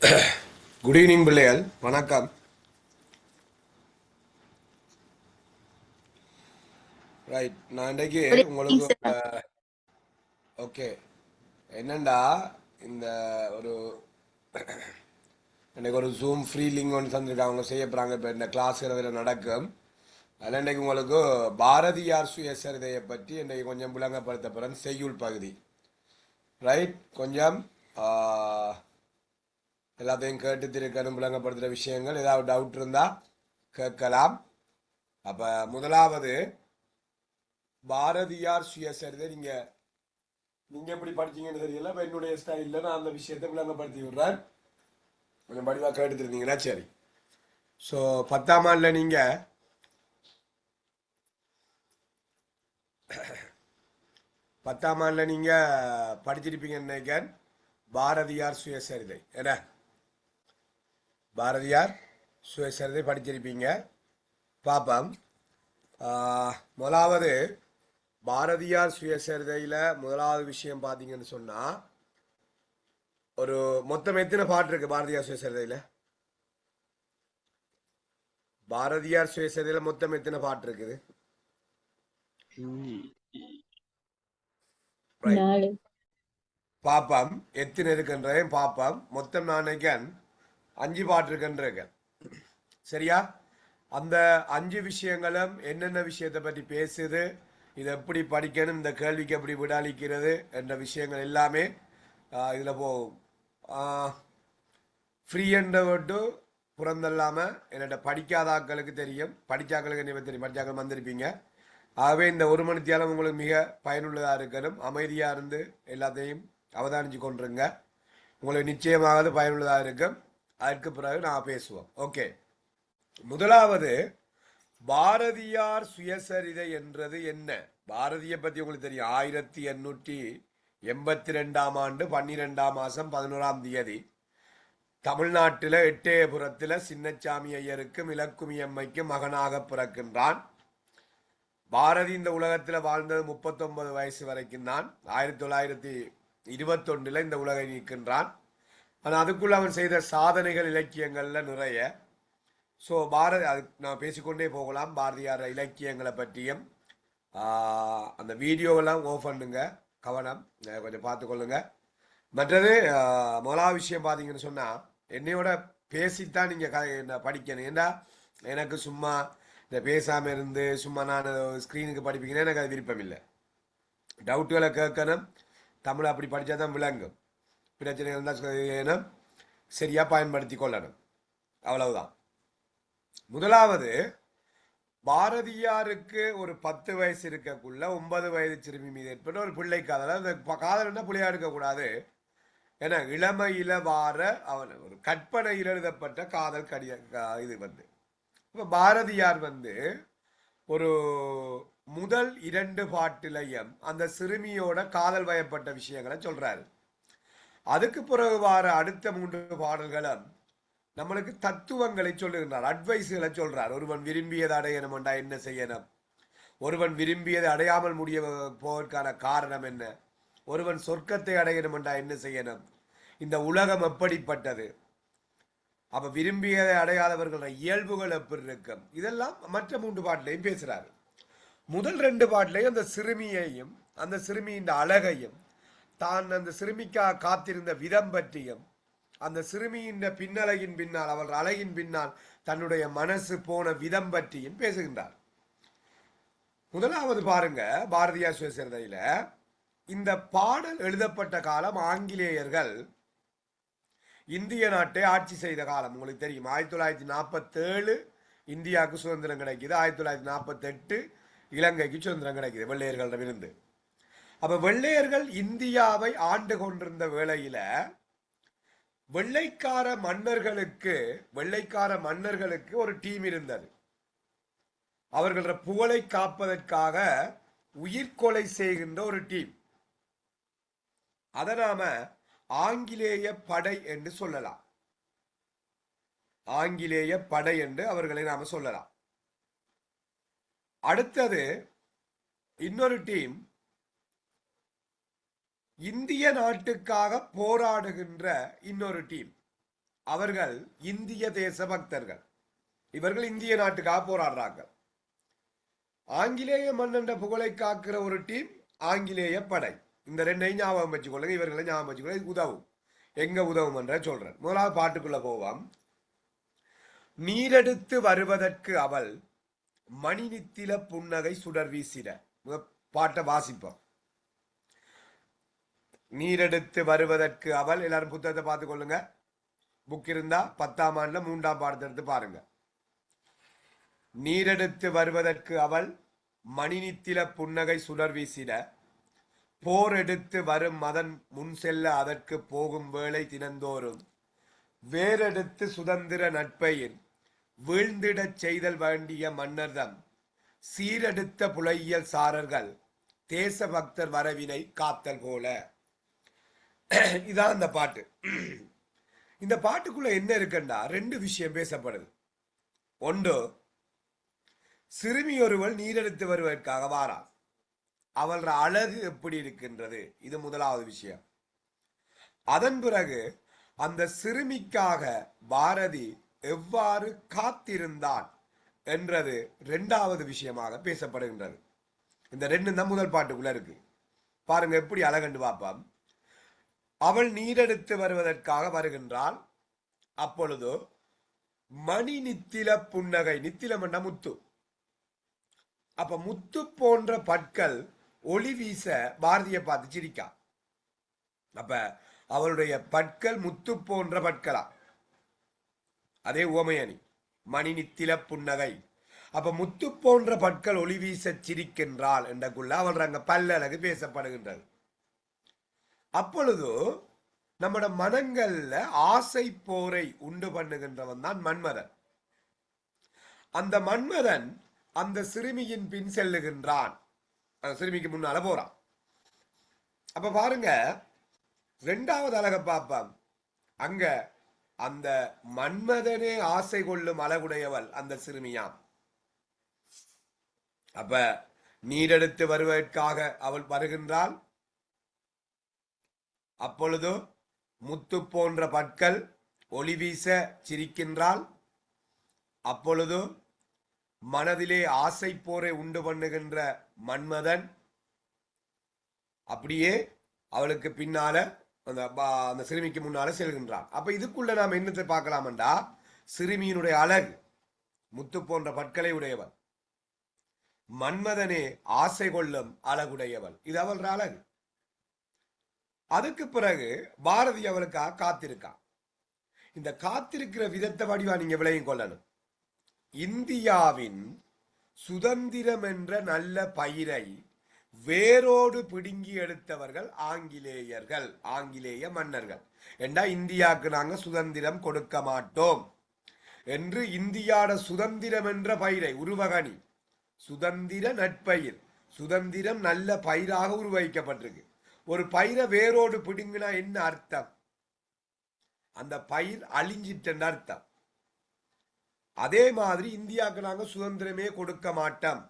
Good evening பிள்ளைகள், வணக்கம். Right, நான் இன்றைக்கு Good evening, உங்களுக்கு sir. ஓகே என்னண்டா இந்த ஒரு இன்றைக்கு ஒரு ஜூம் ஃப்ரீ லிங்க் ஒன்று தந்துருக்காங்க, அவங்க செய்ய போகிறாங்க. இப்போ இந்த கிளாஸ் இதில் நடக்கும். அதில் இன்றைக்கு உங்களுக்கு பாரதியார் சுயசரிதையை பற்றி இன்றைக்கு கொஞ்சம் விளங்கப்படுத்த போகிறேன். செய்யுள் பகுதி. ரைட், கொஞ்சம் எல்லாத்தையும் கேட்டு திருக்கணும். விளங்கப்படுத்துகிற விஷயங்கள் ஏதாவது டவுட் இருந்தால் கேட்கலாம். அப்போ முதலாவது பாரதியார் சுயசரிதை நீங்கள் நீங்கள் எப்படி படிச்சீங்கன்னு தெரியல. இப்போ என்னுடைய ஸ்டைலில் நான் அந்த விஷயத்தை விளங்கப்படுத்தி விடுறேன். கொஞ்சம் படிவாக கேட்டுருந்தீங்கன்னா சரி. ஸோ 10ஆம் ஆண்டில் நீங்கள் 10ஆம் ஆண்டில் நீங்கள் படிச்சிருப்பீங்கன்னு நினைக்கிறேன். பாரதியார் சுயசரிதை என்ன, பாரதியார் சுயசரிதை படிச்சிருப்பீங்க. பாப்பம். முதலாவது பாரதியார் சுயசரிதையில் முதலாவது விஷயம் பார்த்தீங்கன்னு சொன்னால், ஒரு மொத்தம் எத்தனை பாட்டு இருக்கு பாரதியார் சுயசரிதையில்? பாரதியார் சுயசரிதையில் மொத்தம் எத்தனை பாட்டு இருக்குது? ரைட், நாலு. பாப்பம் எத்தனை இருக்குன்றதையும் பாப்பம். மொத்தம் நான் நினைக்கிறேன் 5 பாட்டு இருக்குன்றேன். சரியா? அந்த 5 விஷயங்களும் என்னென்ன விஷயத்தை பற்றி பேசுது, இதை எப்படி படிக்கணும், இந்த கேள்விக்கு எப்படி விடாளிக்கிறது என்ற விஷயங்கள் எல்லாமே இதில் போகும். ஃப்ரீ என்ற விட்டு புறந்தல்லாமல் என்னட்ட படிக்காத ஆட்களுக்கு தெரியும், படித்தாக்களுக்கு என்ன தெரியும், படித்தாக்கள் வந்திருப்பீங்க. ஆகவே இந்த ஒரு மணித்தியாலம் உங்களுக்கு மிக பயனுள்ளதாக இருக்கணும். அமைதியாக இருந்து எல்லாத்தையும் அவதானிச்சு கொண்டுருங்க. உங்களுக்கு நிச்சயமாக அது பயனுள்ளதாக இருக்கும். அதற்கு பிறகு நான் பேசுவோம். ஓகே, முதலாவது பாரதியார் சுயசரிதை என்றது என்ன? பாரதியை பற்றி உங்களுக்கு தெரியும். 1882ஆம் ஆண்டு 12ஆம் மாதம் 11ஆம் தேதி தமிழ்நாட்டில் எட்டயபுரத்தில் சின்னச்சாமி ஐயருக்கும் இலக்குமி அம்மைக்கும் மகனாக பிறக்கின்றான். பாரதி இந்த உலகத்தில் வாழ்ந்தது 39 வயசு வரைக்கும் தான். 1921 இந்த உலகை நீக்கின்றான். ஆனால் அதுக்குள்ள அவன் செய்த சாதனைகள் இலக்கியங்கள்ல நிறைய. ஸோ பாரதி, அது நான் பேசிக்கொண்டே போகலாம். பாரதியார் இலக்கியங்களை பற்றியும் அந்த வீடியோவெல்லாம் ஓஃப் பண்ணுங்க, கவனம் கொஞ்சம் பார்த்துக்கொள்ளுங்க. மற்றது முதலாவது விஷயம் பார்த்தீங்கன்னு சொன்னால், என்னையோட பேசித்தான் நீங்கள் படிக்கணும். ஏண்டா எனக்கு சும்மா இந்த பேசாமல் இருந்து சும்மா நான் ஸ்க்ரீனுக்கு படிப்பீங்கன்னா எனக்கு அது விருப்பம் இல்லை. டவுட்டுகளை கேட்கணும். தமிழ் அப்படி படித்தா தான் விளங்கும். பிரச்சனை இருந்தால் சரியாக பயன்படுத்தி கொள்ளணும். அவ்வளவுதான். முதலாவது, பாரதியாருக்கு ஒரு 10 வயசு இருக்கக்குள்ள 9 வயது சிறுமி மீது ஏற்பட்ட ஒரு பிள்ளை காதல். அந்த காதல்னா பிள்ளையா இருக்கக்கூடாது. ஏன்னா இளமையில வார அவன் ஒரு கற்பனையில் எழுதப்பட்ட காதல் இது இப்ப பாரதியார் ஒரு முதல் 2 பாட்டிலையும் அந்த சிறுமியோட காதல் வயப்பட்ட விஷயங்களை சொல்றாரு. அதுக்கு பிறகு வார அடுத்த 3 பாடல்களும் நம்மளுக்கு தத்துவங்களை சொல்லுகின்றார், அட்வைஸ்களை சொல்றார். ஒருவன் விரும்பியதை அடையணும்டா என்ன செய்யணும், ஒருவன் விரும்பியதை அடையாமல் முடிய போவதற்கான காரணம் என்ன, ஒருவன் சொர்க்கத்தை அடையணும்டா என்ன செய்யணும், இந்த உலகம் எப்படிப்பட்டது, அப்ப விரும்பியதை அடையாதவர்கள இயல்புகள் எப்படி இருக்கும், இதெல்லாம் மற்ற 3 பாட்டிலையும் பேசுறாரு. முதல் 2 பாட்டிலையும் அந்த சிறுமியையும் அந்த சிறுமியின் அழகையும் தான் அந்த சிறுமிக்காக காத்திருந்த விதம் பற்றியும் அந்த சிறுமியின் பின்னலையின் பின்னால் அவள் அழகின் பின்னால் தன்னுடைய மனசு போன விதம் பற்றியும் பேசுகின்றார். முதலாவது பாருங்க, பாரதியார் சுயசரிதையில இந்த பாடல் எழுதப்பட்ட காலம் ஆங்கிலேயர்கள் இந்திய நாட்டை ஆட்சி செய்த காலம். உங்களுக்கு தெரியும், 1947 இந்தியாவுக்கு சுதந்திரம் கிடைக்குது, 1948 இலங்கைக்கு சுதந்திரம் கிடைக்குது வெள்ளையர்களிடமிருந்து. அப்ப வெள்ளையர்கள் இந்தியாவை ஆண்டு கொண்டிருந்த வேளையில வெள்ளைக்கார மன்னர்களுக்கு ஒரு டீம் இருந்தது. அவர்கள புகழை காப்பதற்காக உயிர்கொலை செய்கின்ற ஒரு டீம். அதை நாம ஆங்கிலேய படை என்று சொல்லலாம். ஆங்கிலேய படை என்று அவர்களை நாம சொல்லலாம். அடுத்தது இன்னொரு டீம் இந்திய நாட்டுக்காக போராடுகின்ற இன்னொரு டீம். அவர்கள் இந்திய தேச பக்தர்கள். இவர்கள் இந்திய நாட்டுக்காக போராடுறாங்க. ஆங்கிலேய மன்னன் புகழை காக்கிற ஒரு டீம் ஆங்கிலேய படை. இந்த ரெண்டையும் ஞாபகம் வச்சுக்கொள்ளுங்க. இவர்களை ஞாபகம் வச்சுக்கொள்ள உதவும். எங்க உதவும் என்ற சொல்றேன். முதலாவது பாட்டுக்குள்ள போவாம். நீரெடுத்து வருவதற்கு அவள் மணிநித்தில புன்னகை சுடர் வீசிட. பாட்டை வாசிப்போம். நீரெடுத்து வருவதற்கு அவள், எல்லாரும் புத்தகத்தை பார்த்து கொள்ளுங்க. புக் இருந்தா 10ஆம் ஆண்டுல 3ஆம் பாடத்தை எடுத்து பாருங்க. நீரெடுத்து வருவதற்கு அவள் மணிநித்தில புன்னகை சுடர் வீசிட, போர் எடுத்து வரும் மதன் முன் செல்ல அதற்கு போகும் வேளை தினந்தோறும், வேரெடுத்து சுதந்திர நட்பையின் வீழ்ந்திடச் செய்தல் வேண்டிய மன்னர்தம் சீரெடுத்த புலையியல் சாரர்கள் தேசபக்தர் வரவினை காத்தல் போல. இதான் அந்த பாட்டு. இந்த பாட்டுக்குள்ள என்ன இருக்குண்டா, ரெண்டு விஷயம் பேசப்படுது. ஒன்று, சிறுமி ஒருவள் நீரெடுத்து வருவதற்காக வாராள். அவள் அழகு எப்படி இருக்கின்றது, இது முதலாவது விஷயம். அதன் பிறகு அந்த சிறுமிக்காக பாரதி எவ்வாறு காத்திருந்தான் என்றது இரண்டாவது விஷயமாக பேசப்படுகின்றது. இந்த ரெண்டு தான் முதல் பாட்டுக்குள்ள இருக்கு. பாருங்க எப்படி அழகண்டு பார்ப்பாம். அவள் நீரெடுத்து வருவதற்காக வருகின்றாள். அப்பொழுது மணி நித்தில புன்னகை, நித்திலம் என்ற முத்து. அப்ப முத்து போன்ற பற்கள் ஒளி வீச பாரதியை பார்த்து சிரிக்கா. அப்ப அவளுடைய பற்கள் முத்து போன்ற பற்களா, அதே ஓமையணி மணி நித்தில புன்னகை. அப்ப முத்து போன்ற பற்கள் ஒளி வீச சிரிக்கின்றாள் என்றக்குள்ள அவள் அங்க பல்லழகு பேசப்படுகின்றது. அப்பொழுது நம்மட மனங்கள்ல ஆசை போரை உண்டு பண்ணுகின்றவன் தான் மன்மதன். அந்த மன்மதன் அந்த சிறுமியின் பின் செல்லுகின்றான். அந்த சிறுமிக்கு முன்னால போறான். அப்ப பாருங்க, இரண்டாவது அழக பாப்பாம். அங்க அந்த மன்மதனே ஆசை கொள்ளும் அழகுடையவள் அந்த சிறுமியாம். அப்ப நீரெடுத்து வருவதற்காக அவள் வருகின்றாள். அப்பொழுது முத்து போன்ற பற்கள் ஒளி வீச சிரிக்கின்றாள். அப்பொழுது மனதிலே ஆசை போரை உண்டு பண்ணுகின்ற மன்மதன் அப்படியே அவளுக்கு பின்னால அந்த சிறுமிக்கு முன்னால செல்கின்றான். அப்ப இதுக்குள்ள நாம் என்னத்தை பார்க்கலாம்டா, சிறுமியினுடைய அழகு, முத்து போன்ற பற்களை உடையவள், மன்மதனே ஆசை கொள்ளும் அழகுடையவள், இது அவள் அழகு. அதுக்கு பிறகு பாரதி அவளுக்காக காத்திருக்கான். இந்த காத்திருக்கிற விதத்தை வடிவா நீங்க விளையும் கொள்ளணும். இந்தியாவின் சுதந்திரம் என்ற நல்ல பயிரை வேரோடு பிடுங்கி எடுத்தவர்கள் ஆங்கிலேயர்கள், ஆங்கிலேய மன்னர்கள். என்றா இந்தியாவுக்கு நாங்க சுதந்திரம் கொடுக்க மாட்டோம் என்று இந்தியாட சுதந்திரம் என்ற பயிரை, உருவகணி சுதந்திர நட்பயிர், சுதந்திரம் நல்ல பயிராக உருவகிக்கப்பட்டிருக்கு. ஒரு பயிரை வேரோடு பிடுங்கினா என்ன அர்த்தம்? அந்த பயிர் அழிஞ்சிட்டு அர்த்தம். அதே மாதிரி இந்தியாவுக்கு நாங்க சுதந்திரமே கொடுக்க மாட்டோம்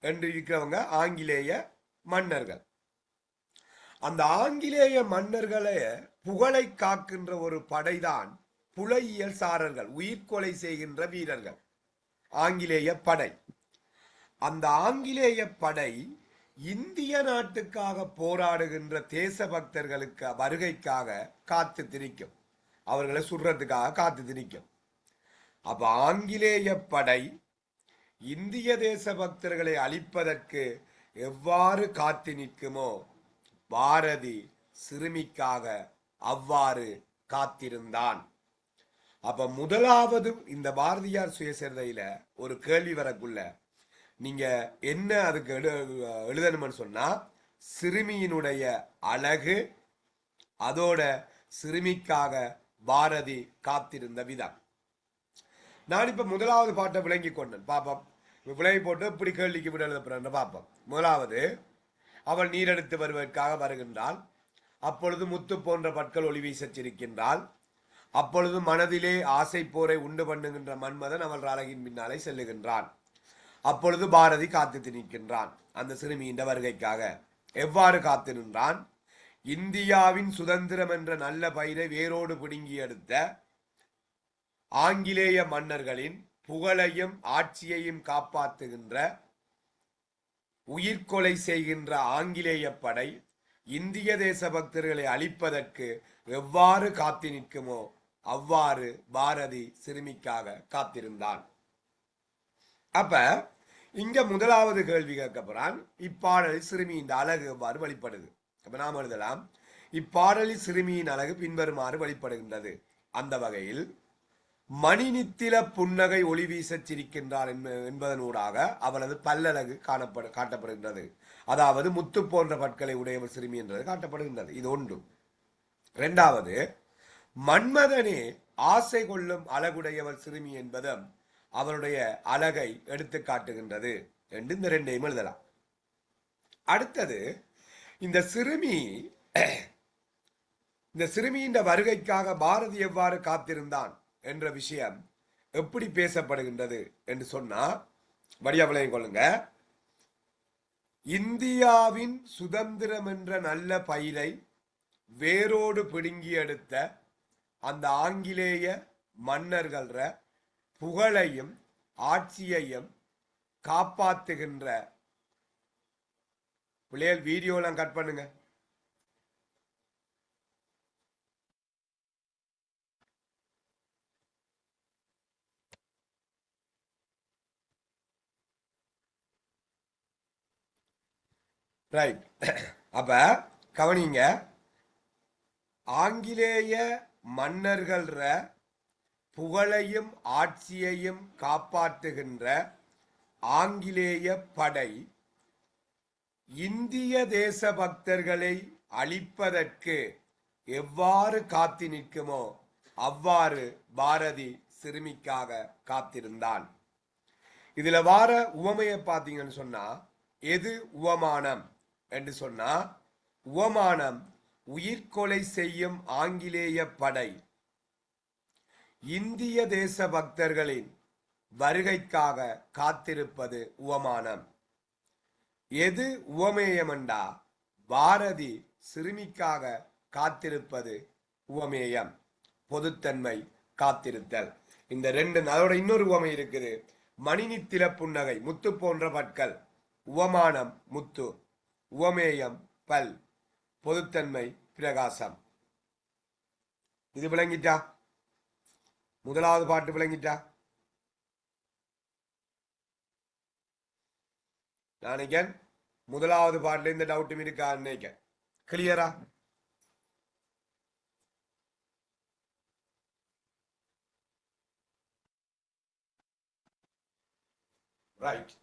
என்று இருக்கிறவங்க ஆங்கிலேய மன்னர்கள். அந்த ஆங்கிலேய மன்னர்களை புகழை காக்கின்ற ஒரு படைதான் புலையியல் சாரர்கள், உயிர்கொலை செய்கின்ற வீரர்கள், ஆங்கிலேய படை. அந்த ஆங்கிலேய படை இந்திய நாட்டுக்காக போராடுகின்ற தேசபக்தர்களுக்கு வருகைக்காக காத்து திரிக்கும், அவர்களை சுடுறதுக்காக காத்து திரிக்கும். அப்ப ஆங்கிலேய படை இந்திய தேசபக்தர்களை அழிப்பதற்கு எவ்வாறு காத்து நிற்குமோ, பாரதி சிறுமிக்காக அவ்வாறு காத்திருந்தான். அப்ப முதலாவது இந்த பாரதியார் சுயசரிதையில ஒரு கேள்வி வரக்குள்ள நீங்க என்ன அதுக்கு எழுதணும்னு சொன்னா, சிறுமியினுடைய அழகு, அதோட சிறுமிக்காக பாரதி காத்திருந்த விதம். நான் இப்ப முதலாவது பாட்டை விளங்கி கொண்டேன். பாப்போம், விளங்கி போட்டு இப்படி கேள்விக்கு விட எழுதப்படுற பார்ப்போம். முதலாவது, அவள் நீரெடுத்து வருவதற்காக வருகின்றாள். அப்பொழுது முத்து போன்ற பற்கள் ஒளி வீச சிரிக்கின்றாள். அப்பொழுது மனதிலே ஆசை போரை உண்டு பண்ணுகின்ற மன்மதன் அவள் அழகின் பின்னாலே செல்லுகின்றான். அப்பொழுது பாரதி காத்து நிற்கின்றான் அந்த சிறுமியின் வருகைக்காக. எவ்வாறு காத்து நின்றான்? இந்தியாவின் சுதந்திரம் என்ற நல்ல பயிரை வேரோடு பிடுங்கி எடுத்த ஆங்கிலேய மன்னர்களின் புகழையும் ஆட்சியையும் காப்பாற்றுகின்ற உயிர்கொலை செய்கின்ற ஆங்கிலேய படை இந்திய தேச பக்தர்களை அழிப்பதற்கு எவ்வாறு காத்து நிற்குமோ அவ்வாறு பாரதி சிறுமிக்காக காத்திருந்தான். அப்ப இங்க முதலாவது கேள்வி கேட்கப்படுறான், இப்பாடலில் சிறுமியின் அழகு எவ்வாறு வெளிப்படுது? அப்ப நாம் எழுதலாம், இப்பாடலில் சிறுமியின் அழகு பின்வருமாறு வெளிப்படுகின்றது. அந்த வகையில் மணிநித்தில புன்னகை ஒளி வீசச் சிரிக்கின்றார் என்பதனூடாக அவளது பல்லழகு காட்டப்படுகின்றது. அதாவது முத்து போன்ற பற்களை உடையவர் சிறுமி என்றது காட்டப்படுகின்றது. இது ஒன்று. இரண்டாவது, மன்மதனே ஆசை கொள்ளும் அழகுடையவர் சிறுமி என்பதும் அவருடைய அழகை எடுத்து காட்டுகின்றது என்று இந்த ரெண்டையும் எழுதலாம். அடுத்தது, இந்த சிறுமியின் வருகைக்காக பாரதி எவ்வாறு காத்திருந்தான் என்ற விஷயம் எப்படி பேசப்படுகின்றது என்று சொன்னா வடிவவிலையும் கொள்ளுங்க. இந்தியாவின் சுதந்திரம் என்ற நல்ல பயிரை வேரோடு பிடுங்கி எடுத்த அந்த ஆங்கிலேய மன்னர்கள புகழையும் ஆட்சியையும் காப்பாற்றுகின்ற பிள்ளைகள் வீடியோலாம் கட் பண்ணுங்க. ரைட். அப்ப கவனிங்க, ஆங்கிலேய மன்னர்கள் புகழையும் ஆட்சியையும் காப்பாற்றுகின்ற ஆங்கிலேய படை இந்திய தேச பக்தர்களை அழிப்பதற்கு எவ்வாறு காத்து நிற்குமோ அவ்வாறு பாரதி சிறுமிக்காக காத்திருந்தான். இதுல வார உவமையை பார்த்தீங்கன்னு சொன்னா, எது உவமானம் என்று சொன்னா, உவமானம் உயிர்கொலை செய்யும் ஆங்கிலேய படை இந்திய தேச பக்தர்களின் வருகைக்காக காத்திருப்பது உவமானம். எது உவமேயம்ண்டா, பாரதி சிறுமிக்காக காத்திருப்பது உவமேயம், பொதுத்தன்மை, காத்திருத்தல். இந்த ரெண்டு. அதோட இன்னொரு உவமை இருக்குது, மணிநித்தில புன்னகை, முத்து போன்ற பற்கள். உவமானம் முத்து, உவமேயம் பல், பொதுத்தன்மை பிரகாசம். இது விளங்கிட்டா? முதலாவது பாட்டு விளங்கிட்டா? நான் முதலாவது பாட்டுல இந்த டவுட்டும் இருக்கா நினைக்க. கிளியரா? ரைட்.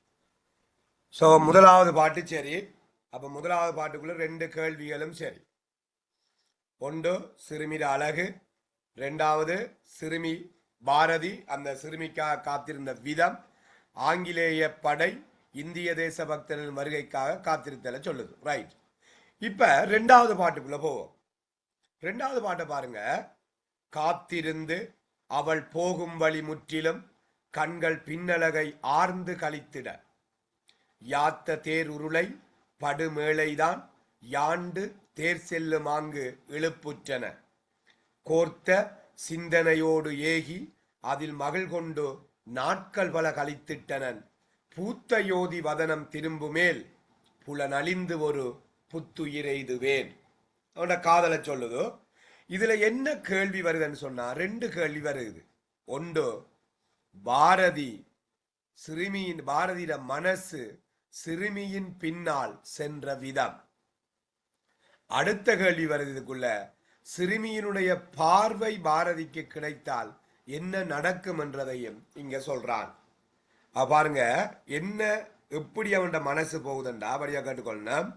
சோ முதலாவது பாட்டு சரி. அப்ப முதலாவது பாட்டுக்குள்ள ரெண்டு கேள்விகளும் சரி. ஒன்று சிறுமிட அழகு, இரண்டாவது சிறுமி பாரதி அந்த சிறுமிக்காக காத்திருந்த விதம், ஆங்கிலேய படை இந்திய தேச பக்தர்களின் வருகைக்காக காத்திருத்தல சொல்லுது. ரைட். இப்ப ரெண்டாவது பாட்டுக்குள்ள போவோம். ரெண்டாவது பாட்டை பாருங்க. காத்திருந்து அவள் போகும் வழி முற்றிலும் கண்கள் பின்னலகை ஆர்ந்து கழித்திட, யாத்த தேர் உருளை படுமேளைதான் யாண்டு தேர் செல்லும் ஆங்கு இழுப்புற்றன, கோர்த்த சிந்தனையோடு ஏகி அதில் மகள் கொண்டு நாட்கள் பல கழித்திட்டனன், பூத்த யோதி வதனம் திரும்புமேல் புலனழிந்து ஒரு புத்துயிரெய்துவேன். அவனோட காதலை சொல்லுதோ. இதுல என்ன கேள்வி வருதுன்னு சொன்னா, ரெண்டு கேள்வி வருது. ஒன்று, பாரதியிட மனசு சிறுமியின் பின்னால் சென்ற விதம். அடுத்த கேள்வி வருது இதுக்குள்ள, சிறுமியினுடைய பார்வை பாரதிக்கு கிடைத்தால் என்ன நடக்கும் என்றதையும் இங்க சொல்றான். பாருங்க, என்ன எப்படி அவன் மனசு போகுதுண்டா அப்படியா கேட்டுக்கொள்ளணும்.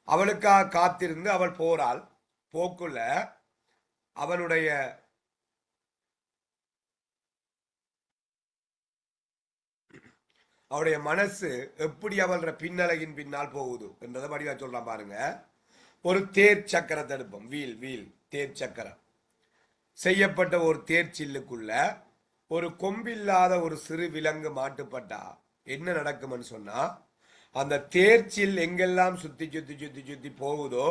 அவளுக்காக காத்திருந்து அவள் போறாள். போக்குள்ள அவனுடைய அவருடைய மனசு எப்படி அவளோட பின்னலகின் பின்னால் போகுது என்றதை வடிவா சொல்றான். பாருங்க, ஒரு தேர் சக்கரத்தை எடுப்போம். வீல் தேர் சக்கரம் செய்யப்பட்ட ஒரு தேர் சில்லுக்குள்ள ஒரு கொம்பில்லாத ஒரு சிறு விலங்கு மாட்டுப்பட்டா என்ன நடக்கும்னு சொன்னா, அந்த தேர்ச்சில் எங்கெல்லாம் சுத்தி சுத்தி சுத்தி சுத்தி போகுதோ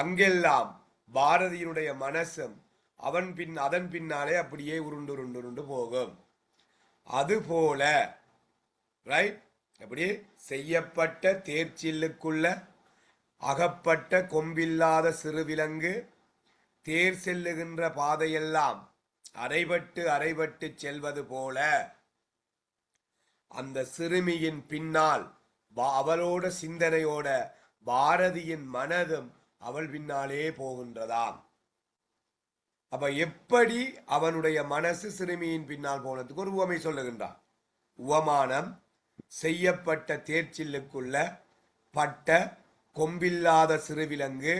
அங்கெல்லாம் பாரதியினுடைய மனசும் அதன் பின்னாலே அப்படியே உருண்டு உருண்டு உருண்டு போகும். அதுபோல ரைட், அப்படி செய்யப்பட்ட தேர்ச்சில்லுக்குள்ள அகப்பட்ட கொம்பில்லாத சிறுவிலங்கு தேர் செல்லுகின்ற பாதையெல்லாம் அரைபட்டு அரைபட்டு செல்வது போல அந்த சிறுமியின் பின்னால் அவளோட சிந்தனையோட பாரதியின் மனதும் அவள் பின்னாலே போகின்றதாம். அப்ப எப்படி அவனுடைய மனசு சிறுமியின் பின்னால் போனதுக்கு ஒரு உவமை சொல்லுகின்றான். உவமானம் செய்யப்பட்ட தேர்ச்சில்லுக்குள்ள பட்ட கொம்பில்லாத சிறுவிலங்கு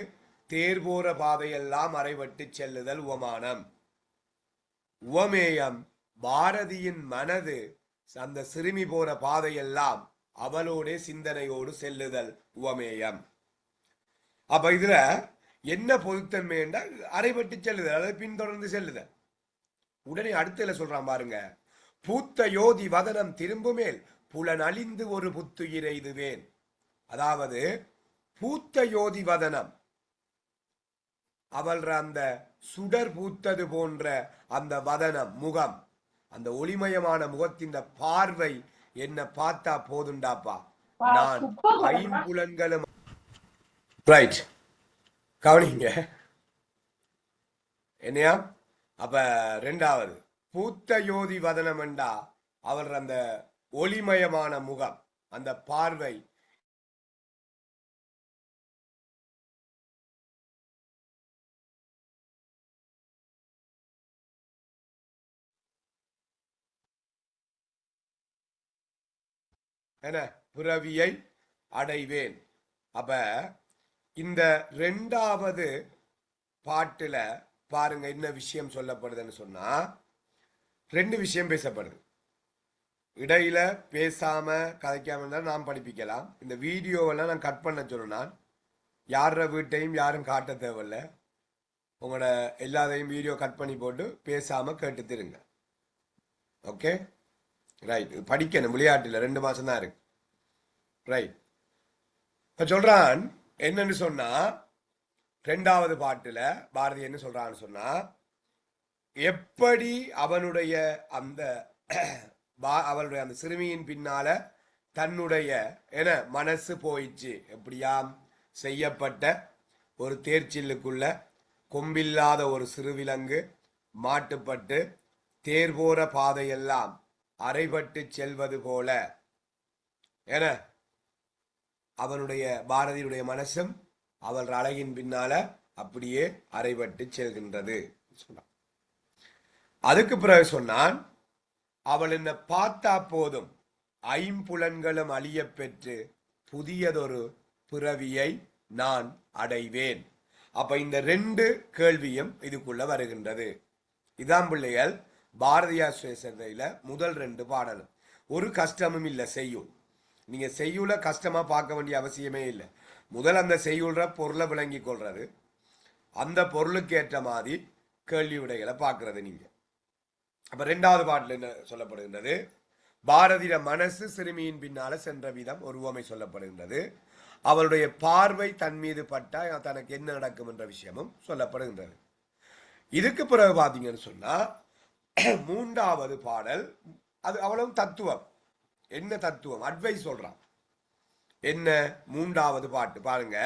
தேர் போற பாதையெல்லாம் அரைபட்டு செல்லுதல் உவமானம். உவமேயம் பாரதியின் மனது அந்த சிறுமி போற பாதையெல்லாம் அவளோட சிந்தனையோடு செல்லுதல் உவமேயம். அப்ப இதுல என்ன பொதுத்தன்மை என்றால் அரைபட்டு செல்லுதல், அதை பின்தொடர்ந்து செல்லுதல். உடனே அடுத்தல சொல்றான் பாருங்க, பூத்த யோதி வதனம் திரும்புமேல் புலன் அழிந்து ஒரு புத்துயிரை இதுவேன். அதாவது பூத்த யோதி வதனம், அவள் அந்த சுடர் பூத்தது போன்ற அந்த வதனம் முகம், அந்த ஒளிமயமான முகத்தின் பார்வை என்ன பார்த்தா போதுண்டாப்பா, நான் ஐம்புலன்களும் ரைட் கவனிங்க என்னையா. அப்ப ரெண்டாவது பூத்த யோதி வதனம் என்றா அவர் அந்த ஒளிமயமான முகம், அந்த பார்வை என பிறவியை அடைவேன். அப்ப இந்த ரெண்டாவது பாட்டுல பாருங்க என்ன விஷயம் சொல்லப்படுதுன்னு சொன்னா, ரெண்டு விஷயம் பேசப்படுது. இடையில பேசாம கதைக்காம இருந்தால் நாம் படிப்பிக்கலாம். இந்த வீடியோவெல்லாம் நான் கட் பண்ண சொல்லுனான். யார வீட்டையும் யாரும் காட்ட தேவையில்ல. உங்களோட எல்லாத்தையும் வீடியோ கட் பண்ணி போட்டு பேசாம கேட்டு திருங்க. Okay right. படிக்கணும், விளையாட்டுல 2 மாசம் தான் இருக்கு. ரைட். சொல்றான் என்னன்னு சொன்னா, ரெண்டாவது பாட்டுல பாரதி என்ன சொல்றான்னு சொன்னா, எப்படி அவனுடைய அந்த அவளுடைய அந்த சிறுமியின் பின்னால தன்னுடைய என மனசு போயிடுச்சு. எப்படியாம் செய்யப்பட்ட ஒரு தேர்ச்சில்லுக்குள்ள கொம்பில்லாத ஒரு சிறுவிலங்கு மாட்டுப்பட்டு தேர் போற பாதையெல்லாம் அரைபட்டு செல்வது போல என அவனுடைய பாரதியுடைய மனசும் அவள் அழகின் பின்னால அப்படியே அரைபட்டு செல்கின்றது சொன்னான். அதுக்கு பிறகு சொன்னான், அவள் என்ன பார்த்தா போதும் ஐம்புலன்களும் அழிய பெற்று புதியதொரு பிறவியை நான் அடைவேன். அப்ப இந்த 2 கேள்வியும் இதுக்குள்ள வருகின்றது. இதான் பிள்ளைகள் பாரதியார் சுயசரிதையில முதல் 2 பாடலும். ஒரு கஷ்டமும் இல்லை செய்யுள். நீங்க செய்யுள கஷ்டமா பார்க்க வேண்டிய அவசியமே இல்லை. முதல் அந்த செய்யுள்ற பொருளை விளங்கி கொள்றது, அந்த பொருளுக்கு ஏற்ற மாதிரி கேள்வி விடைகளை பார்க்கறது நீங்க. அப்ப 2வது பாட்டில் என்ன சொல்லப்படுகின்றது, பாரதிய மனசு சிறுமியின் பின்னால சென்ற விதம் ஒரு உவமை சொல்லப்படுகின்றது. அவளுடைய பார்வை தன் மீது பட்டா தனக்கு என்ன நடக்கும் என்ற விஷயமும் சொல்லப்படுகின்றது. இதுக்கு பிறகு பாத்தீங்கன்னு சொன்னா 3வது பாடல், அது அவ்வளவு தத்துவம். என்ன தத்துவம் அட்வைஸ் சொல்றான். என்ன 3வது பாட்டு பாருங்க,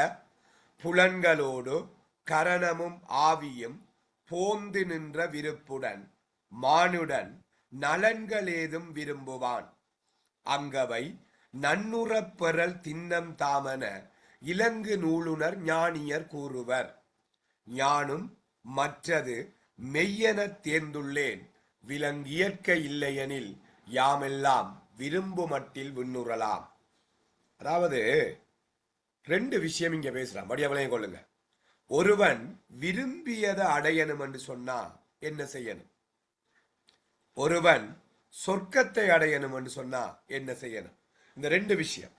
புலன்களோடு கரணமும் ஆவியும் போந்து நின்ற விருப்புடன் மானுடன் நலன்கள் ஏதும் விரும்புவான், அங்கவை நன்னுறப் பெறல் திண்ணம் தாமன இலங்கு நூலுனர் ஞானியர் கூறுவர், ஞானும் மற்றது மெய்யென தேர்ந்துள்ளேன் விலங்கியற்க இல்லையெனில் யாமெல்லாம் விரும்பு மட்டில் விண்ணுறலாம். அதாவது 2 விஷயம் இங்க பேசுறான், படியவளையும் கொள்ளுங்க. ஒருவன் விரும்பியதை அடையணும் என்று சொன்னா என்ன செய்யணும்? ஒருவன் சொர்க்கத்தை அடையணும் என்று சொன்னா என்ன செய்யணும்? இந்த 2 விஷயம்.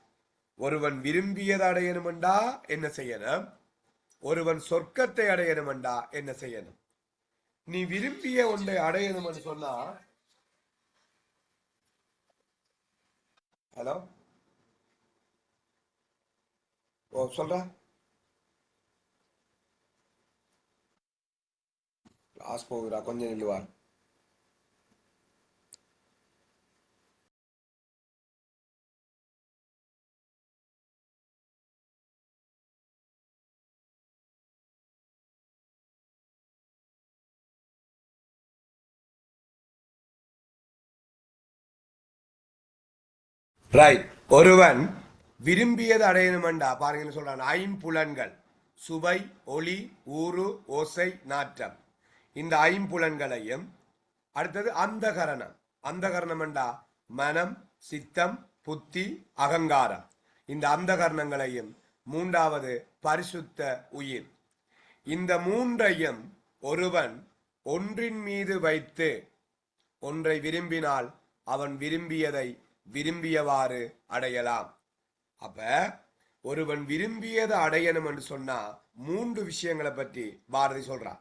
ஒருவன் விரும்பியதை அடையணும் என்றா என்ன செய்யணும்? ஒருவன் சொர்க்கத்தை அடையணும் என்றா என்ன செய்யணும்? நீ விரும்பிய ஒன்றை அடையணும் என்று சொன்னா, ஹலோ சொல்ற போகுதுடா, கொஞ்சம் நில்லுவார். ரைட். ஒருவன் விரும்பியது அடையணுமெண்டா பாருங்க சொல்றான். ஐம்புலன்கள் சுவை, ஒளி, ஊறு, ஓசை, நாற்றம், இந்த ஐம்புலன்களையும் அடுத்தது அந்தகரணம். அந்தகரணம் என்றா மனம், சித்தம், புத்தி, அகங்காரம், இந்த அந்தகரணங்களையும் மூன்றாவது பரிசுத்த உயிர். இந்த மூன்றையும் ஒருவன் ஒன்றின் மீது வைத்து ஒன்றை விரும்பினால் அவன் விரும்பியதை விரும்பியவாறு அடையலாம். அப்ப ஒருவன் விரும்பியதை அடையணும் என்று சொன்னா மூன்று விஷயங்களை பற்றி பாரதி சொல்றான்.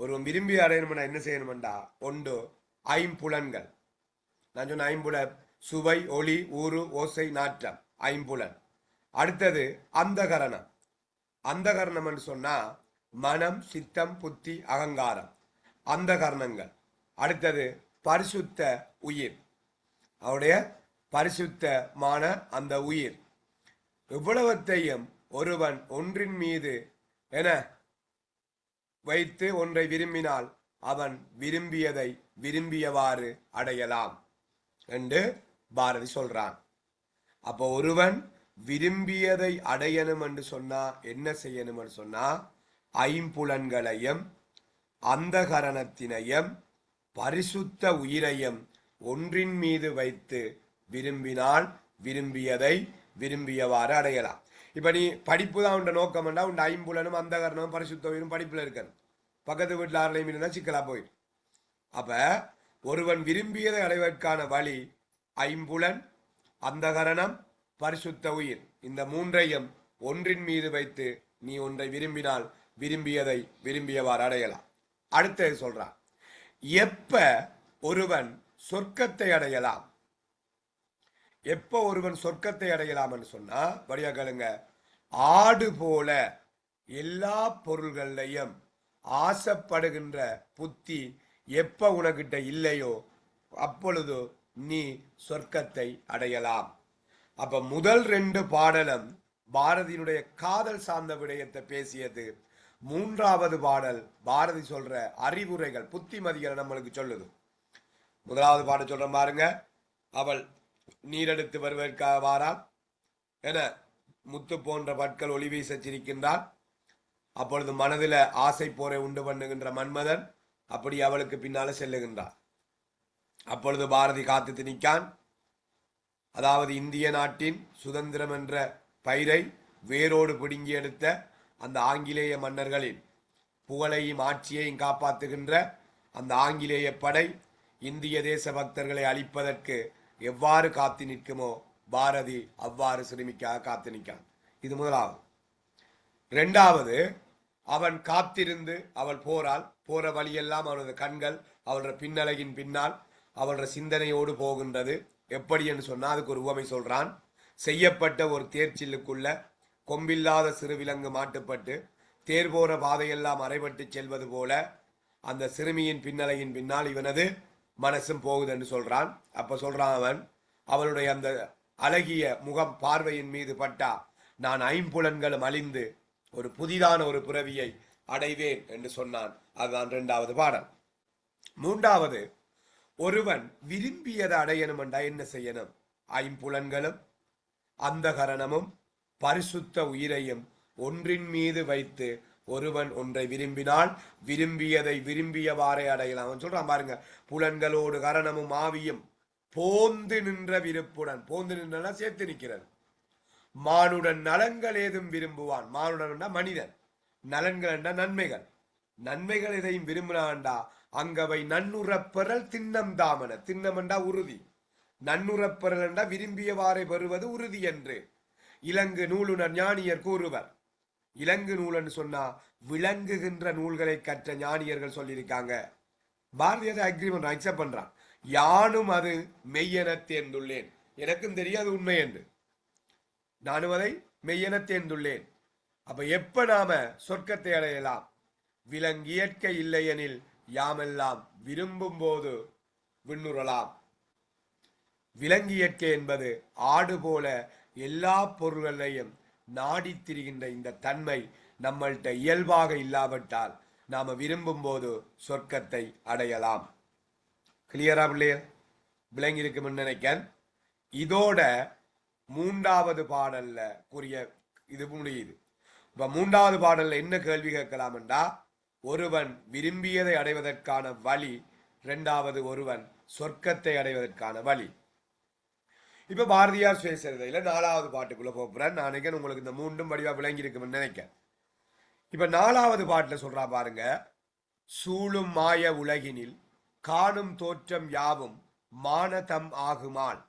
ஒருவன் விரும்பி அடையணும்னா என்ன செய்யணும்டா, ஒன்று ஐம்புலன்கள். நான் சொன்ன ஐம்புலன் சுவை, ஒளி, ஊறு, ஓசை, நாற்றம், ஐம்புலன். அடுத்தது அந்தகரணம். அந்தகரணம் என்று சொன்னா மனம், சித்தம், புத்தி, அகங்காரம், அந்த கரணங்கள். அடுத்தது பரிசுத்த உயிர், அவருடைய பரிசுத்தமான அந்த உயிர். இவ்வளவத்தையும் ஒருவன் ஒன்றின் மீது என வைத்து ஒன்றை விரும்பினால் அவன் விரும்பியதை விரும்பியவாறு அடையலாம் என்று பாரதி சொல்றான். அப்போ ஒருவன் விரும்பியதை அடையணும் என்று சொன்னா என்ன செய்யணும் என்று சொன்னா ஐம்புலன்களையும் அந்த கரணத்தினையும் பரிசுத்த உயிரையும் ஒன்றின் மீது வைத்து விரும்பினால் விரும்பியதை விரும்பியவாறு அடையலாம். இப்ப நீ படிப்பு தான் உண்ட நோக்கம் வேண்டா, உண்ட ஐம்புலனும் அந்த கரணமும் பரிசுத்த உயிரும் படிப்புல இருக்கணும். பக்கத்து வீட்டில் ஆறுலையும் இருந்தா சிக்கலா போயிடும். அப்ப ஒருவன் விரும்பியதை அடைவதற்கான வழி ஐம்புலன், அந்த கரணம், பரிசுத்த உயிர், இந்த மூன்றையும் ஒன்றின் மீது வைத்து நீ ஒன்றை விரும்பினால் விரும்பியதை விரும்பியவாறு அடையலாம். அடுத்தது சொல்றான், எப்ப ஒருவன் சொர்க்கத்தை அடையலாம்? எப்ப ஒருவன் சொர்க்கத்தை அடையலாம் சொன்னா வழியா கேளுங்க. ஆடு போல எல்லா பொருள்களையும் ஆசைப்படுகின்ற புத்தி எப்ப உனக்கிட்ட இல்லையோ அப்பொழுது நீ சொர்க்கத்தை அடையலாம். அப்ப முதல் ரெண்டு பாடலும் பாரதியினுடைய காதல் சார்ந்த விடயத்தை பேசியது. மூன்றாவது பாடல் பாரதி சொல்ற அறிவுரைகள், புத்திமதிகளை நம்மளுக்கு சொல்லுது. முதலாவது பாடல் சொல்ற பாருங்க, அவள் நீரெடுத்து வருவதற்காக வாராள் என முத்து போன்ற பற்கள் ஒளி வீச சிரிக்கின்றாள். அப்பொழுது மனதில ஆசை போரை உண்டு பண்ணுகின்ற மன்மதன் அப்படி அவளுக்கு பின்னால செல்லுகின்றார். அப்பொழுது பாரதி காத்து திணிக்கான். அதாவது இந்திய நாட்டின் சுதந்திரம் என்ற பயிரை வேரோடு பிடுங்கி எடுத்த அந்த ஆங்கிலேய மன்னர்களின் புகழையும் ஆட்சியையும் காப்பாற்றுகின்ற அந்த ஆங்கிலேய படை இந்திய தேச பக்தர்களை அழிப்பதற்கு எவ்வாறு காத்து நிற்குமோ பாரதி அவ்வாறு சிறுமிக்காக காத்து நிற்கான். இது முதலாவது. இரண்டாவது, அவன் காத்திருந்து அவள் போறாள். போற வழியெல்லாம் அவனது கண்கள் அவளோட பின்னலையின் பின்னால் அவளோட சிந்தனையோடு போகின்றது. எப்படி என்று சொன்னா அதுக்கு ஒரு உவமை சொல்றான். செய்யப்பட்ட ஒரு தேர்ச்சில்லுக்குள்ள கொம்பில்லாத சிறுவிலங்கு மாட்டுப்பட்டு தேர் போற பாதையெல்லாம் அரைபட்டு செல்வது போல அந்த சிறுமியின் பின்னலையின் பின்னால் இவனது மனசும் போகுது என்று சொல்றான். அப்ப சொல்றான் அவன், அவளுடைய அந்த அழகிய முகம் பார்வையின் மீது பட்டா நான் ஐம்புலன்களும் அழிந்து ஒரு புதிதான ஒரு பிறவியை அடைவேன் என்று சொன்னான். அதுதான் இரண்டாவது பாடல். மூன்றாவது, ஒருவன் விரும்பியதை அடையணும் என்றா என்ன செய்யணும்? ஐம்புலன்களும் அந்த கரணமும் பரிசுத்த உயிரையும் ஒன்றின் மீது வைத்து ஒருவன் ஒன்றை விரும்பினால் விரும்பியதை விரும்பியவாறே அடையலாம். அவன் சொல்றான் பாருங்க, புலன்களோடு கரணமும் ஆவியும் போந்து நின்ற விருப்புடன், போந்து நின்றனா சேர்த்து நிற்கிறது. மானுடன் நலன்கள் ஏதும் விரும்புவான். மானுடன் மனிதன், நலன்கள் என்ற நன்மைகள், நன்மைகள் எதையும் விரும்பினான்டா அங்கவை நன்னுறப்பெறல் திண்ணம் தாமன. திண்ணம் என்றா உறுதி, நன்னுறப்பெறல் என்றா விரும்பியவாறை பெறுவது உறுதி என்று இலங்கு நூலுணர் ஞானியர் கூறுவர். இலங்கு நூல்னு சொன்னா விளங்குகின்ற நூல்களை கற்ற ஞானியர்கள் சொல்லியிருக்காங்க. பாரதியார் அக்ரிமெண்ட் அக்செப்ட் பண்றான். யானும் அது மெய்யென தேர்ந்துள்ளேன், எனக்கும் தெரியாது உண்மை என்று, நானும் அதை மெய்யென தேர்ந்துள்ளேன். அப்ப எப்ப நாம சொர்க்கத்தை அடையலாம்? விலங்கு இயற்கை இல்லையெனில் யாமெல்லாம் விரும்பும் போது விண்ணுறலாம். விலங்கியற்கை என்பது ஆடு போல எல்லா பொருள்களையும் நாடித் திரிகின்ற இந்த தன்மை நம்மள்கிட்ட இயல்பாக இல்லாவிட்டால் நாம விரும்பும் போது சொர்க்கத்தை அடையலாம். கிளியரா பிள்ளையர்? விளங்கி இருக்கும்னு நினைக்கிறேன். இதோட மூன்றாவது பாடல்ல கூறிய இது முடியுது. இப்ப மூன்றாவது பாடல்ல என்ன கேள்வி கேட்கலாம் என்றா, ஒருவன் விரும்பியதை அடைவதற்கான வழி, இரண்டாவது ஒருவன் சொர்க்கத்தை அடைவதற்கான வழி. இப்ப பாரதியார் பேசுறதுல நாலாவது பாட்டுக்குள்ள போறேன். நான் நினைக்கிறேன் உங்களுக்கு இந்த மூன்றும் வடிவா விளங்கி இருக்கும்னு நினைக்கிறேன். இப்ப நாலாவது பாட்டுல சொல்றா பாருங்க, சூழும் மாய உலகினில் காணும் தோற்றம் யாவும் மானதம் ஆகுமால்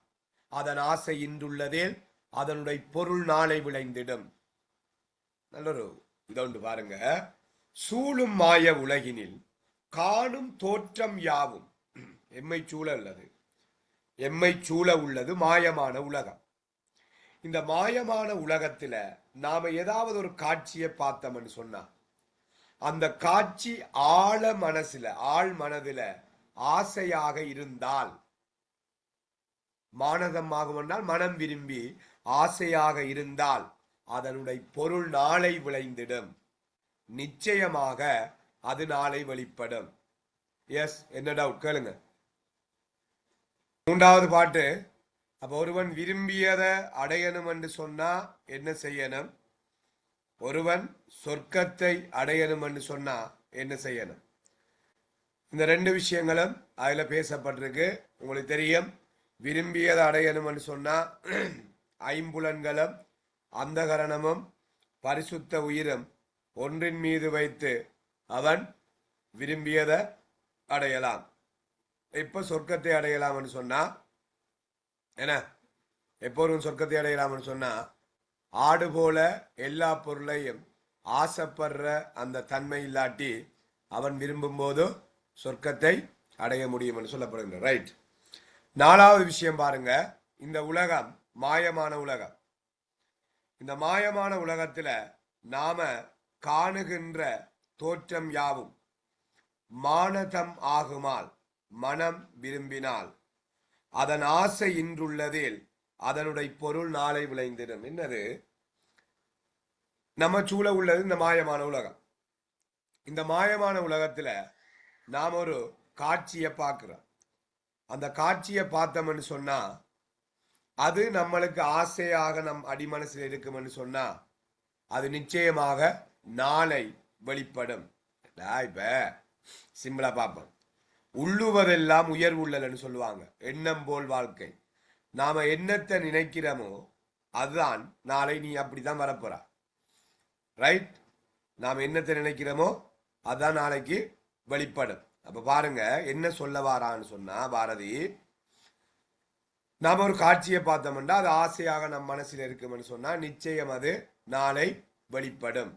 அதன் ஆசை இன்றுள்ளதேல் அதனுடைய பொருள் நாளை விளைந்திடும். நல்லொரு இதொன்று பாருங்க. சூழும் மாய உலகினில் காணும் தோற்றம் யாவும், எம்மை சூழ உள்ளது, எம்மை சூழ உள்ளது மாயமான உலகம். இந்த மாயமான உலகத்துல நாம ஏதாவது ஒரு காட்சியை பார்த்தோம்னு சொன்னா அந்த காட்சி ஆழ் மனதுல ஆசையாக இருந்தால், மானதமாகும் என்றால் மனம் விரும்பி ஆசையாக இருந்தால் அதனுடைய பொருள் நாளை விளைந்திடும். நிச்சயமாக அது நாளை வெளிப்படும். எஸ், என்ன டவுட் கேளுங்க. மூன்றாவது பாட்டு, அப்ப ஒருவன் விரும்பியதை அடையணும் என்று சொன்னா என்ன செய்யணும்? ஒருவன் சொர்க்கத்தை அடையணும் என்று சொன்னா என்ன செய்யணும்? இந்த ரெண்டு விஷயங்களும் அதுல பேசப்பட்டிருக்கு. உங்களுக்கு தெரியும், விரும்பியதை அடையணும் என்று சொன்னா ஐம்புலன்களும் அந்தகரணமும் பரிசுத்த உயிரும் ஒன்றின் மீது வைத்து அவன் விரும்பியதை அடையலாம். எப்ப சொர்க்கத்தை அடையலாம்னு சொன்னா என்ன, எப்போதும் சொர்க்கத்தை அடையலாம்னு சொன்னா ஆடு போல எல்லா பொருளையும் ஆசைப்படுற அந்த தன்மை இல்லாட்டி அவன் விரும்பும் போது சொர்க்கத்தை அடைய முடியும் என்று சொல்லப்படுகின்ற. ரைட். நாலாவது விஷயம் பாருங்க, இந்த உலகம் மாயமான உலகம். இந்த மாயமான உலகத்துல நாம காணுகின்ற தோற்றம் யாவும் மானதம் ஆகுமால், மனம் விரும்பினால் அதன் ஆசை இன்றுள்ளதில் அதனுடைய பொருள் நாளை விளைந்திடும். என்னது? நம்ம சூழ உள்ளது இந்த மாயமான உலகம். இந்த மாயமான உலகத்துல நாம் ஒரு காட்சியை பார்க்கிறோம். அந்த காட்சியை பார்த்தோம்னு சொன்னா அது நம்மளுக்கு ஆசையாக நம் அடிமனசில் இருக்கும்னு சொன்னா அது நிச்சயமாக நாளை வெளிப்படும். இப்ப சிம்பிளா பார்ப்போம். உள்ளுவதெல்லாம் உயர்வுள்ளன்னு சொல்லுவாங்க. எண்ணம் போல் வாழ்க்கை. நாம எண்ணத்தை நினைக்கிறோமோ அதுதான் நாளை நீ அப்படிதான் வரப்போறா. ரைட்? நாம் என்னத்தை நினைக்கிறோமோ அதுதான் நாளைக்கு வெளிப்படும். அப்ப பாருங்க என்ன சொல்ல வாரான்னு சொன்னா பாரதி, நாம ஒரு காட்சியை பார்த்தோம்னா அது ஆசையாக நம் மனசில் இருக்கும்னு சொன்னா நிச்சயம் அது நாளை வெளிப்படும்.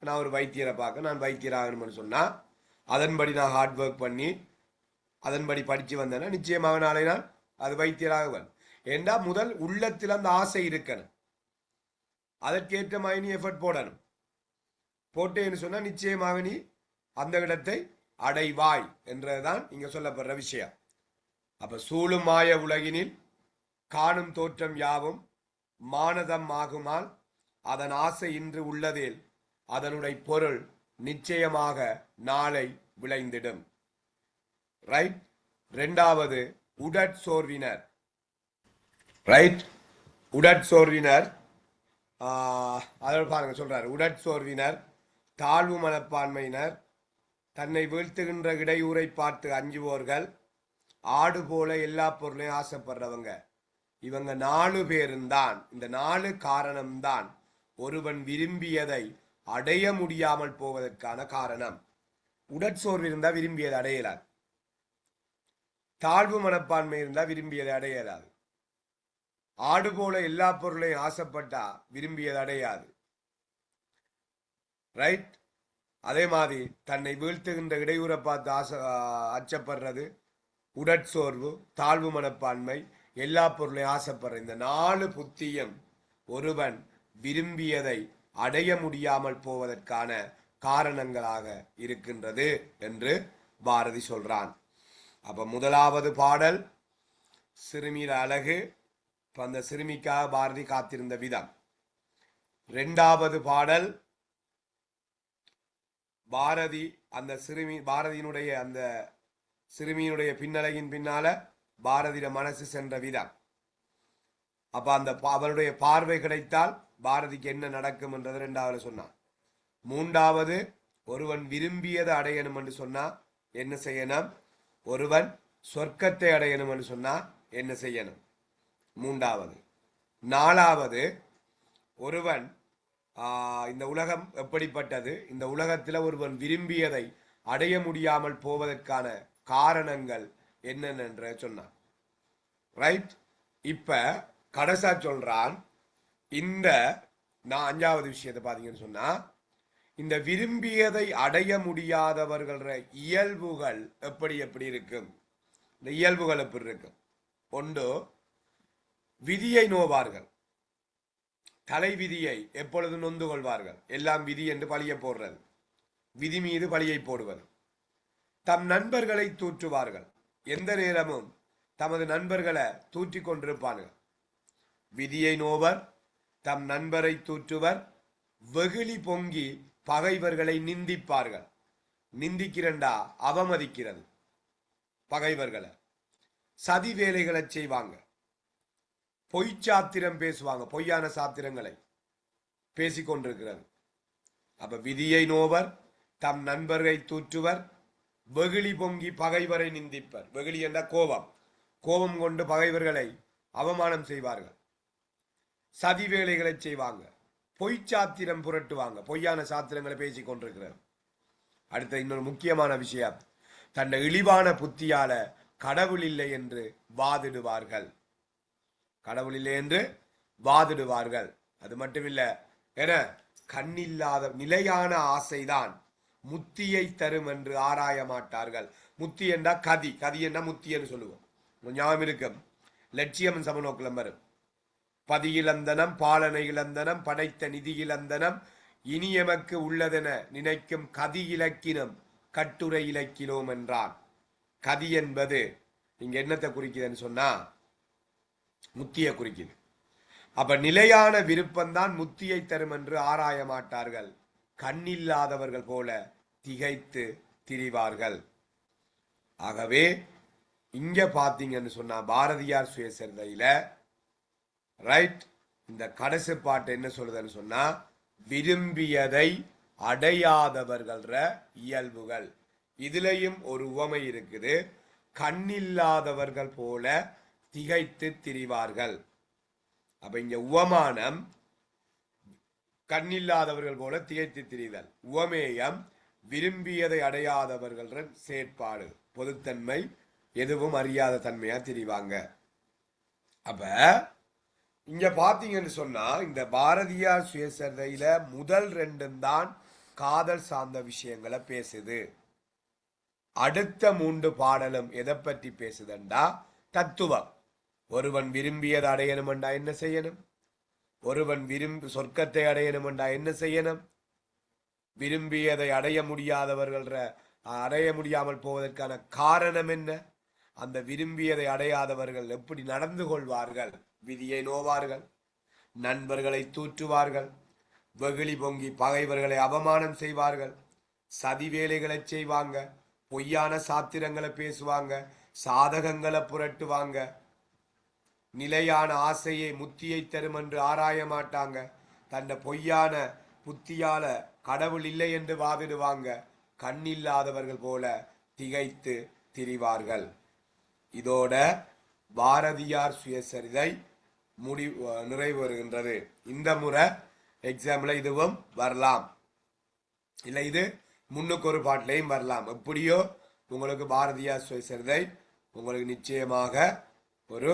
நான் ஒரு வைத்தியரை பார்க்க நான் வைத்தியராகணும்னு சொன்னா அதன்படி நான் ஹார்ட் ஒர்க் பண்ணி அதன்படி படிச்சு வந்தேன்னா நிச்சயமாக நாளை நான் அது வைத்தியராகுவன். ஏண்டா முதல் உள்ளத்தில் அந்த ஆசை இருக்கணும், அதற்கேற்ற மாதிரி நீ எஃபர்ட் போடணும். போட்டேன்னு சொன்னா நிச்சயமாக நீ அந்த இடத்தை அடைவாய் என்றதுதான் இங்க சொல்லப்படுற விஷயம். அப்ப சூழும் மாய உலகினில் காணும் தோற்றம் யாவும் மானதம் ஆகுமால் அதன் ஆசை இன்று உள்ளதில் அதனுடைய பொருள் நிச்சயமாக நாளை விளைந்திடும். ரைட்? இரண்டாவது உடற்சோர்வினர். ரைட்? உடற்சோர்வினர் அதில் பாருங்க சொல்றாரு, உடற்சோர்வினர், தாழ்வு மனப்பான்மையினர், தன்னை வீழ்த்துகின்ற இடையூரை பார்த்து அஞ்சுவோர்கள், ஆடு போல எல்லா பொருளையும் ஆசைப்படுறவங்க, இவங்க 4 பேரும் தான், இந்த 4 காரணம்தான் ஒருவன் விரும்பியதை அடைய முடியாமல் போவதற்கான காரணம். உடற்சோர்வு இருந்தா விரும்பியதை அடையலாது, தாழ்வு மனப்பான்மை இருந்தா விரும்பியதை அடையலாது, ஆடு போல எல்லா பொருளையும் ஆசைப்பட்டா விரும்பியதை அடையாது. ரைட்? அதே மாதிரி தன்னை வீழ்த்துகின்ற இடையூரை பார்த்து அச்சப்படுறது, உடற்சோர்வு, தாழ்வு மனப்பான்மை, எல்லா பொருளையும் ஆசைப்படுற இந்த 4 புத்தியும் ஒருவன் விரும்பியதை அடைய முடியாமல் போவதற்கான காரணங்களாக இருக்கின்றது என்று பாரதி சொல்றான். அப்ப முதலாவது பாடல் சிறுமியில அழகு, அந்த சிறுமிக்காக பாரதி காத்திருந்த விதம். இரண்டாவது பாடல் பாரதி அந்த பாரதியினுடைய அந்த சிறுமியினுடைய பின்னலையின் பின்னால பாரதியிட மனசு சென்ற விதம். அப்ப அந்த அவருடைய பார்வை கிடைத்தால் பாரதிக்கு என்ன நடக்கும் என்றது இரண்டாவது சொன்னான். மூன்றாவது ஒருவன் விரும்பியதை அடையணும் என்று சொன்னா என்ன செய்யணும், ஒருவன் சொர்க்கத்தை அடையணும் என்று சொன்னா என்ன செய்யணும், மூன்றாவது. நாலாவது ஒருவன் இந்த உலகம் எப்படிப்பட்டது, இந்த உலகத்தில் ஒருவன் விரும்பியதை அடைய முடியாமல் போவதற்கான காரணங்கள் என்னென்ன சொன்னான். ரைட். இப்ப கடைசா சொல்றான், இந்த நான் அஞ்சாவது விஷயத்தை பாத்தீங்கன்னு சொன்னா, இந்த விரும்பியதை அடைய முடியாதவர்கள இயல்புகள் எப்படி எப்படி இருக்கும். இந்த இயல்புகள் எப்படி இருக்கும்? ஒன்று, விதியை நோவார்கள், தலை விதியை எப்பொழுது நொந்து கொள்வார்கள். எல்லாம் விதி என்று பழிய போடுறது, விதி மீது பழியை போடுவது. தம் நண்பர்களை தூற்றுவார்கள், எந்த நேரமும் தமது நண்பர்களை தூற்றிக் கொண்டிருப்பார்கள். விதியை நோவர், தம் நண்பரை தூற்றுவர், வெகுளி பொங்கி பகைவர்களை நிந்திப்பார்கள். நிந்திக்கிறண்டா அவமதிக்கிறது பகைவர்களை. சதி வேலைகளை செய்வாங்க, பொய் சாத்திரம் பேசுவாங்க, பொய்யான சாத்திரங்களை பேசிக்கொண்டிருக்கிறது. அப்ப விதியை நோவர், தம் நண்பரை தூற்றுவர், வெகுளி பொங்கி பகைவரை நிந்திப்பர். வெகுளி என்ற கோபம், கோபம் கொண்டு பகைவர்களை அவமானம் செய்வார்கள். சதி வேலைகளை செய்வாங்க, பொய் சாத்திரம் புரட்டுவாங்க, பொய்யான சாத்திரங்களை பேசிக் கொண்டிருக்கிறார். அடுத்த இன்னொரு முக்கியமான விஷயம், தன்னை இழிவான புத்தியால கடவுள் இல்லை என்று வாதிடுவார்கள். கடவுள் இல்லை என்று வாதிடுவார்கள். அது மட்டுமில்ல, என கண்ணில்லாத நிலையான ஆசைதான் முத்தியை தரும் என்று ஆராய மாட்டார்கள். முத்தி என்றா கதி, கதி என்றா முத்தி என்று சொல்லுவோம். ஞாபகம் இருக்கும், லட்சியம் சமநோக்கிலம் வரும். பதி இழந்தனம், பாலனை இழந்தனம், படைத்த நிதி இழந்தனம், இனி எமக்கு உள்ளதென நினைக்கும் கதி இலக்கினம் கட்டுரை இலக்கினோம் என்றான். கதி என்பது இங்க என்னத்தை குறிக்குதுன்னு சொன்னா முத்தியை குறிக்குது. அப்ப நிலையான விருப்பம்தான் முத்தியை தரும் என்று ஆராய மாட்டார்கள், கண்ணில்லாதவர்கள் போல திகைத்து திரிவார்கள். ஆகவே இங்க பாத்தீங்கன்னு சொன்னா பாரதியார் சுயசரிதையில ரைட், இந்த கடைசி பாட்டு என்ன சொல்லுதுன்னு சொன்னா, விரும்பியதை அடையாதவர்கள் இயல்புகள். இதுலயும் ஒரு உவமை இருக்குது, கண்ணில்லாதவர்கள் போல திகைத்து திரிவார்கள். அப்ப இங்க உவமானம் கண்ணில்லாதவர்கள் போல திகைத்து திரிதல், உவமேயம் விரும்பியதை அடையாதவர்கள் செயற்பாடு, பொதுத்தன்மை, எதுவும் அறியாத தன்மையா திரிவாங்க. அப்ப இங்க பாத்தீங்கன்னு சொன்னா இந்த பாரதியார் சுயசரிதையில முதல் ரெண்டும் தான் காதல் சார்ந்த விஷயங்களை பேசுது. அடுத்த 3 பாடலும் எதை பற்றி பேசுதுண்டா தத்துவம். ஒருவன் விரும்பியதை அடையணும்டா என்ன செய்யணும், ஒருவன் சொர்க்கத்தை அடையணும்டா என்ன செய்யணும், விரும்பியதை அடைய முடியாதவர்கள் அடைய முடியாமல் போவதற்கான காரணம் என்ன, அந்த விரும்பியதை அடையாதவர்கள் எப்படி நடந்து கொள்வார்கள், விதியை நோவார்கள், நண்பர்களை தூற்றுவார்கள், வெகுளி பொங்கி பகைவர்களை அவமானம் செய்வார்கள், சதி வேலைகளை செய்வாங்க, பொய்யான சாத்திரங்களை பேசுவாங்க, சாதகங்களை புரட்டுவாங்க, நிலையான ஆசையை முத்தியை தரும் என்று ஆராய மாட்டாங்க, தன்னை பொய்யான புத்தியால கடவுள் இல்லை என்று வாதிடுவாங்க, கண்ணில்லாதவர்கள் போல திகைத்து திரிவார்கள். இதோட பாரதியார் சுயசரிதை நிறைவேறுகின்றது. இந்த முறை எக்ஸாம்ல இதுவும் வரலாம், இல்லை இது முன்னுக்கு ஒரு பாட்டிலையும் வரலாம். எப்படியோ உங்களுக்கு பாரதியார் சுயசரிதை உங்களுக்கு நிச்சயமாக ஒரு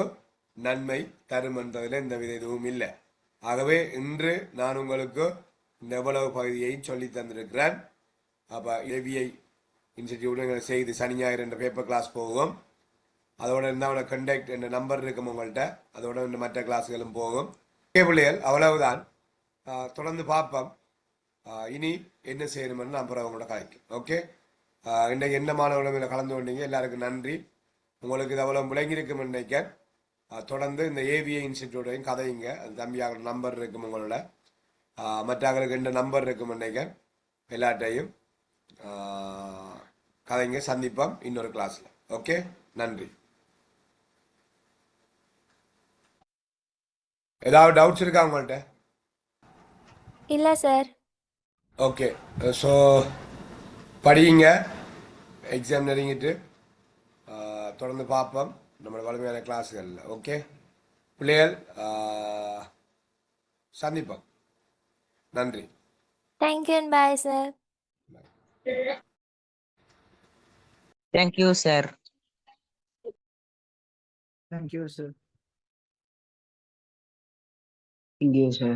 நன்மை தரும் என்பதில் எந்த வித இதுவும் இல்லை. ஆகவே இன்று நான் உங்களுக்கு இந்த எவ்வளவு பகுதியை சொல்லி தந்திருக்கிறேன். அப்போ ஏவிஐ இன்ஸ்டிடியூட் செய்து சனி ஞாயிறு என்ற பேப்பர் கிளாஸ் போகும். அதோட இருந்தால் கண்டக்ட் என்ற நம்பர் இருக்கும் உங்கள்கிட்ட, அதோட இந்த மற்ற கிளாஸுகளும் போகும். பிள்ளைகள் அவ்வளவுதான், தொடர்ந்து பார்ப்போம். இனி என்ன செய்யணும்னு நான் அப்புறம் அவங்களோட கலைக்கும். ஓகே, இன்றைக்கு என்ன மாணவர்களும் கலந்து கொண்டீங்க, எல்லாருக்கும் நன்றி. உங்களுக்கு இது அவ்வளோ விளங்கியிருக்கும் நினைக்கிறேன். தொடர்ந்து இந்த ஏவிஏ இன்ஸ்டிடியூட்டையும் கதையுங்க. அந்த தம்பியாக நம்பர் இருக்கும் உங்களோட, மற்றவர்களுக்கு 2 நம்பர் இருக்கும் நினைக்கிறேன். எல்லாட்டையும் கதைங்க. சந்திப்போம் இன்னொரு கிளாஸில். ஓகே, நன்றி. ஏதாவது டவுட்ஸ் இருக்கா உங்கள்கிட்ட? இல்லை சார். ஓகே, ஸோ படியுங்க. எக்ஸாம் நெருங்கிட்டு தொடர்ந்து பார்ப்போம் நம்மளோட வலிமையான கிளாஸுகளில். ஓகே பிள்ளைகள், சந்திப்போம். நன்றி. Thank you and bye sir. Thank you, sir. Thank you, sir. Thank you, sir.